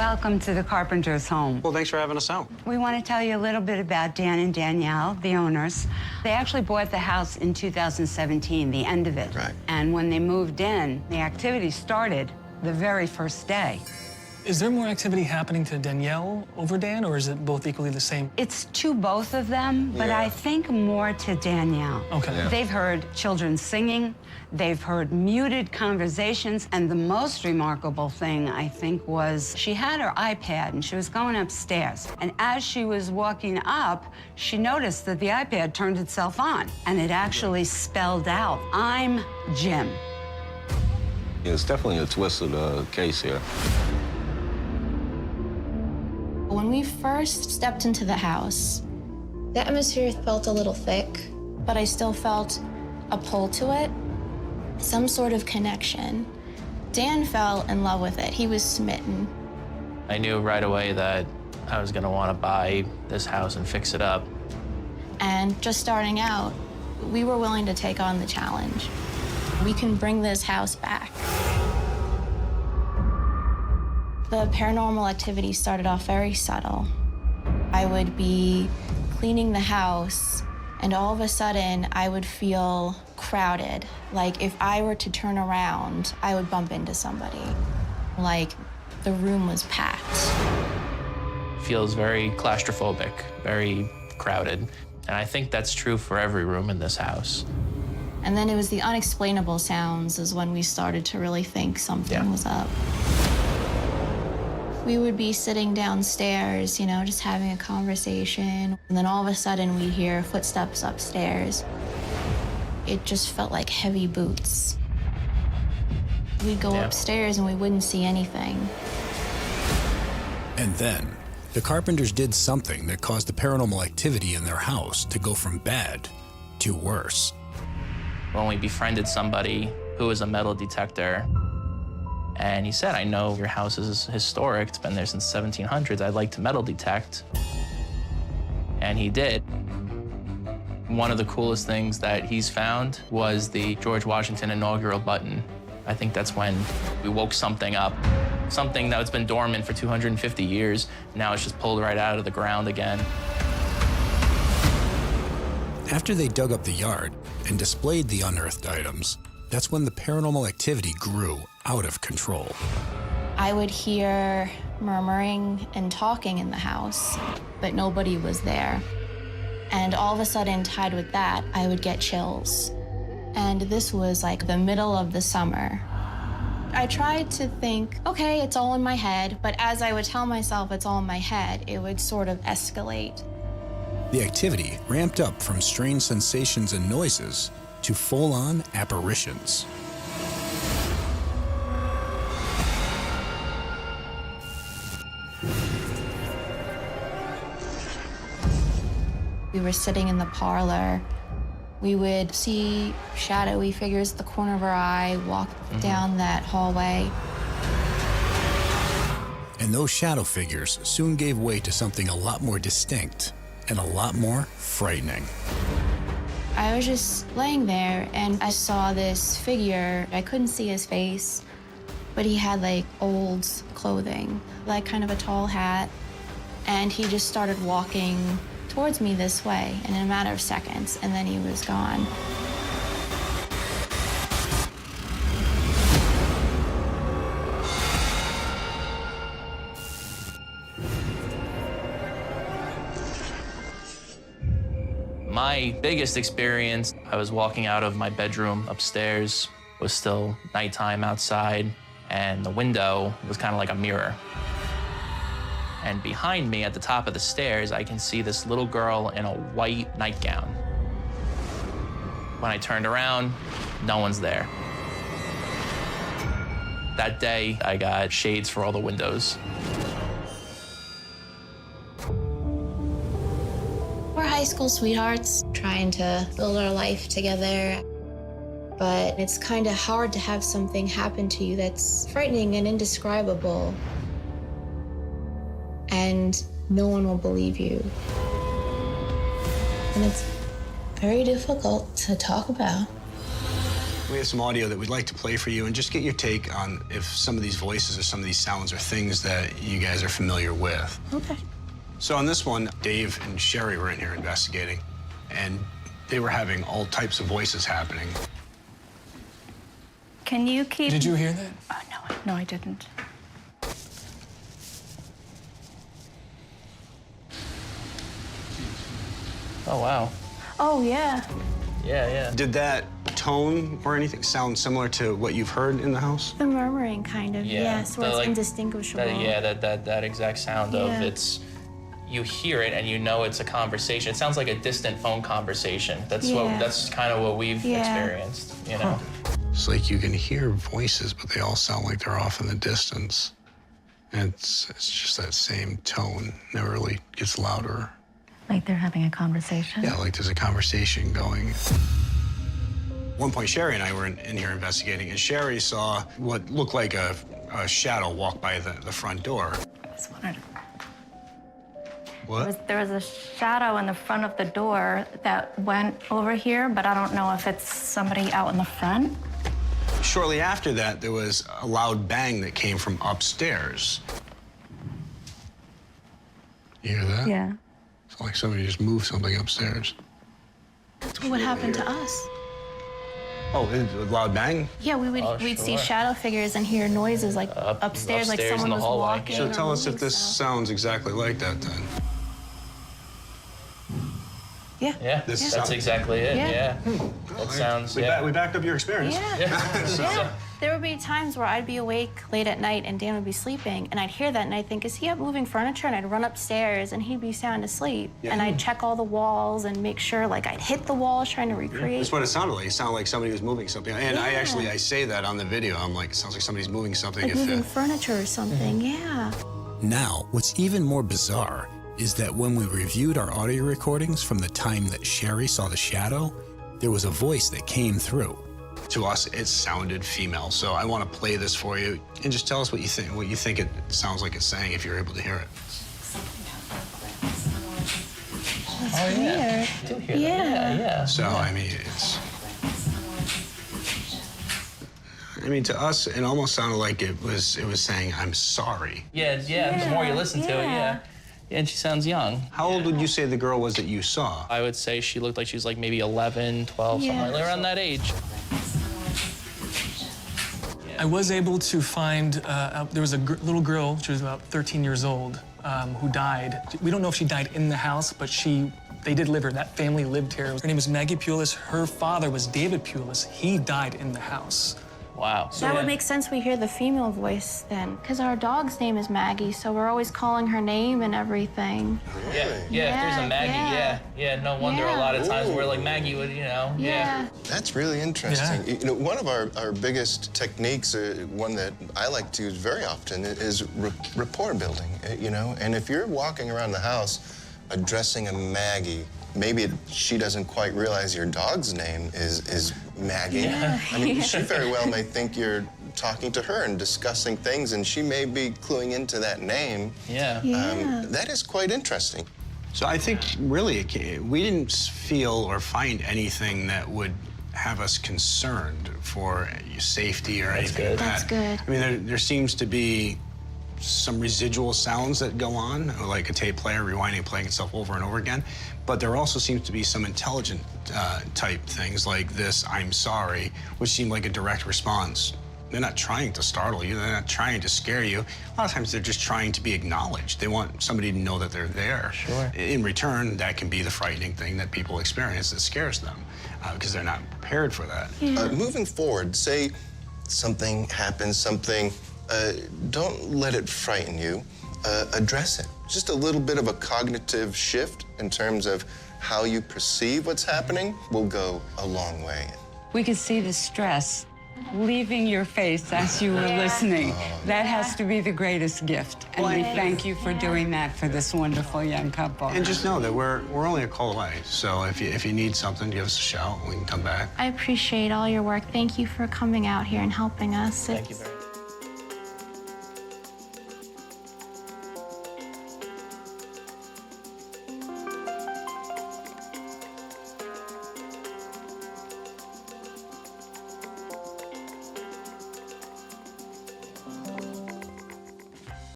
Welcome to the Carpenter's home. Well, thanks for having us out. We want to tell you a little bit about Dan and Danielle, the owners. They actually bought the house in 2017, the end of it. Right. And when they moved in, the activity started the very first day. Is there more activity happening to Danielle over Dan, or is it both equally the same? It's to both of them, but Yeah. I think more to Danielle. Okay. Yeah. They've heard children singing, they've heard muted conversations, and the most remarkable thing, I think, was she had her iPad and she was going upstairs. And as she was walking up, she noticed that the iPad turned itself on, and it actually spelled out, "I'm Jim." It's definitely a twisted case here. When we first stepped into the house, the atmosphere felt a little thick, but I still felt a pull to it, some sort of connection. Dan fell in love with it. He was smitten. I knew right away that I was gonna wanna buy this house and fix it up. And just starting out, we were willing to take on the challenge. We can bring this house back. The paranormal activity started off very subtle. I would be cleaning the house, and all of a sudden, I would feel crowded. Like if I were to turn around, I would bump into somebody. Like the room was packed. Feels very claustrophobic, very crowded. And I think that's true for every room in this house. And then it was the unexplainable sounds is when we started to really think something was up. We would be sitting downstairs, you know, just having a conversation. And then all of a sudden we'd hear footsteps upstairs. It just felt like heavy boots. We'd go upstairs and we wouldn't see anything. And then, the Carpenters did something that caused the paranormal activity in their house to go from bad to worse. When we befriended somebody who was a metal detector, and he said, "I know your house is historic. It's been there since 1700s. I'd like to metal detect." And he did. One of the coolest things that he's found was the George Washington inaugural button. I think that's when we woke something up. Something that's been dormant for 250 years. Now it's just pulled right out of the ground again. After they dug up the yard and displayed the unearthed items, that's when the paranormal activity grew out of control. I would hear murmuring and talking in the house, but nobody was there. And all of a sudden, tied with that, I would get chills. And this was like the middle of the summer. I tried to think, okay, it's all in my head, but as I would tell myself it's all in my head, it would sort of escalate. The activity ramped up from strange sensations and noises to full-on apparitions. We were sitting in the parlor. We would see shadowy figures at the corner of our eye walk down that hallway. And those shadow figures soon gave way to something a lot more distinct and a lot more frightening. I was just laying there and I saw this figure. I couldn't see his face, but he had like old clothing, like kind of a tall hat. And he just started walking towards me this way, and in a matter of seconds, and then he was gone. My biggest experience, I was walking out of my bedroom upstairs. It was still nighttime outside, and the window was kind of like a mirror. And behind me at the top of the stairs, I can see this little girl in a white nightgown. When I turned around, no one's there. That day, I got shades for all the windows. We're high school sweethearts, trying to build our life together. But it's kind of hard to have something happen to you that's frightening and indescribable. And no one will believe you. And it's very difficult to talk about. We have some audio that we'd like to play for you and just get your take on if some of these voices or some of these sounds are things that you guys are familiar with. Okay. So on this one, Dave and Sherry were in here investigating, and they were having all types of voices happening. Can you keep... Did you hear that? Oh, no, I didn't. Oh, wow. Oh, yeah. Yeah. Did that tone or anything sound similar to what you've heard in the house? The murmuring, kind of, Yeah. yes, where The, it's like, indistinguishable. That exact sound of Yeah. it's, you hear it and you know it's a conversation. It sounds like a distant phone conversation. That's kind of what we've experienced, you know? It's like you can hear voices, but they all sound like they're off in the distance. And it's just that same tone. Never really gets louder. Like they're having a conversation? Yeah, like there's a conversation going. One point, Sherry and I were in here investigating, and Sherry saw what looked like a shadow walk by the front door. I just wanted to... What? There was a shadow in the front of the door that went over here, but I don't know if it's somebody out in the front. Shortly after that, there was a loud bang that came from upstairs. You hear that? Yeah. It's like somebody just moved something upstairs. What happened to us? Oh, a loud bang? Yeah, we'd see shadow figures and hear noises like upstairs, like upstairs in someone the was hallway. walking. So or tell us if moving this stuff. sounds exactly like that then. Yeah, This that's sound- exactly it, Yeah. That sounds, We backed up your experience. Yeah. There would be times where I'd be awake late at night and Dan would be sleeping, and I'd hear that and I'd think, is he up moving furniture? And I'd run upstairs and he'd be sound asleep. Yeah. And I'd check all the walls and make sure, like, I'd hit the walls trying to recreate. That's what it sounded like. It sounded like somebody was moving something. And I say that on the video. I'm like, it sounds like somebody's moving something. Like moving furniture or something, yeah. Now, what's even more bizarre is that when we reviewed our audio recordings from the time that Sherry saw the shadow, there was a voice that came through. To us, it sounded female. So I want to play this for you and just tell us what you think it sounds like it's saying if you're able to hear it. Oh, yeah. I do hear that. Yeah. So, I mean, to us, it almost sounded like it was saying, I'm sorry. Yeah, the more you listen to it, yeah. And she sounds young. How old would you say the girl was that you saw? I would say she looked like she was like maybe 11, 12, something like around that age. I was able to find, there was a little girl, she was about 13 years old, who died. We don't know if she died in the house, but they did live here. That family lived here. Her name was Maggie Pulis. Her father was David Pulis. He died in the house. Wow. That would make sense we hear the female voice then. Because our dog's name is Maggie, so we're always calling her name and everything. Yeah, if there's a Maggie, yeah, no wonder a lot of times we're like, Maggie would, you know, That's really interesting. You know, one of our biggest techniques, one that I like to use very often, is rapport building, you know? And if you're walking around the house addressing a Maggie, maybe she doesn't quite realize your dog's name is Maggie. Yeah. I mean, she very well may think you're talking to her and discussing things, and she may be cluing into that name. Yeah. That is quite interesting. So I think really we didn't feel or find anything that would have us concerned for safety or anything like that. That's good. I mean, there seems to be some residual sounds that go on, like a tape player rewinding, playing itself over and over again. But there also seems to be some intelligent type things like this, I'm sorry, which seem like a direct response. They're not trying to startle you. They're not trying to scare you. A lot of times they're just trying to be acknowledged. They want somebody to know that they're there. Sure. In return, that can be the frightening thing that people experience that scares them because they're not prepared for that. Moving forward, say something happens, don't let it frighten you. Address it. Just a little bit of a cognitive shift in terms of how you perceive what's happening will go a long way. We could see the stress leaving your face as you were listening. That has to be the greatest gift. And we thank you for doing that for this wonderful young couple. And just know that we're only a call away. So if you need something, give us a shout. We can come back. I appreciate all your work. Thank you for coming out here and helping us. Thank you very much.